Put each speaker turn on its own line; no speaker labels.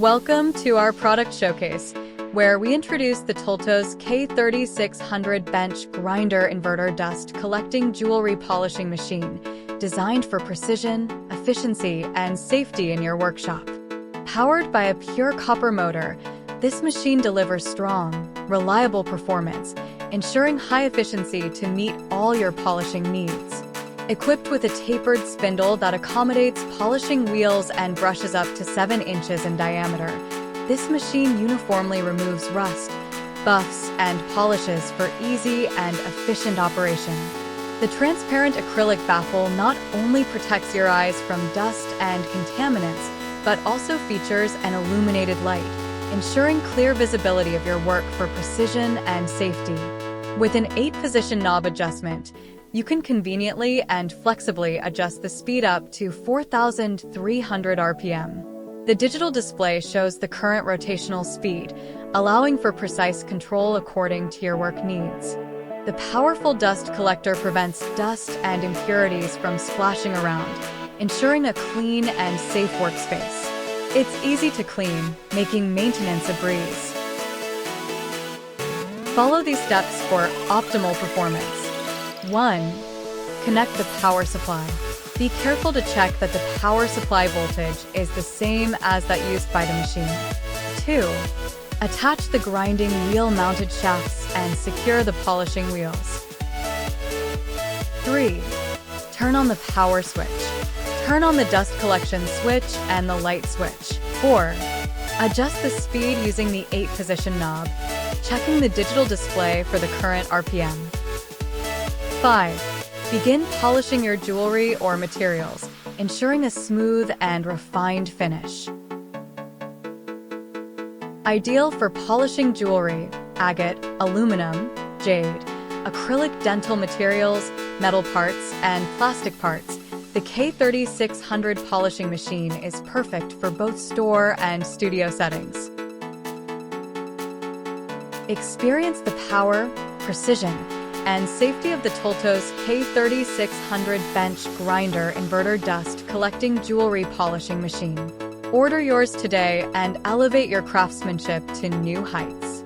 Welcome to our product showcase, where we introduce the Tooltos K3600 bench grinder inverter dust collecting jewelry polishing machine, designed for precision, efficiency, and safety in your workshop. Powered by a pure copper motor, this machine delivers strong, reliable performance, ensuring high efficiency to meet all your polishing needs. Equipped with a tapered spindle that accommodates polishing wheels and brushes up to 7 inches in diameter, this machine uniformly removes rust, buffs, and polishes for easy and efficient operation. The transparent acrylic baffle not only protects your eyes from dust and contaminants, but also features an illuminated light, ensuring clear visibility of your work for precision and safety. With an 8-position knob adjustment, you can conveniently and flexibly adjust the speed up to 4,300 RPM. The digital display shows the current rotational speed, allowing for precise control according to your work needs. The powerful dust collector prevents dust and impurities from splashing around, ensuring a clean and safe workspace. It's easy to clean, making maintenance a breeze. Follow these steps for optimal performance. 1. Connect the power supply. Be careful to check that the power supply voltage is the same as that used by the machine. 2. Attach the grinding wheel-mounted shafts and secure the polishing wheels. 3. Turn on the power switch. Turn on the dust collection switch and the light switch. 4. Adjust the speed using the 8-position knob, checking the digital display for the current RPM. 5. Begin polishing your jewelry or materials, ensuring a smooth and refined finish. Ideal for polishing jewelry, agate, aluminum, jade, acrylic dental materials, metal parts, and plastic parts, the K3600 polishing machine is perfect for both store and studio settings. Experience the power, precision, and safety of the Tooltos K3600 bench grinder inverter dust collecting jewelry polishing machine. Order yours today and elevate your craftsmanship to new heights.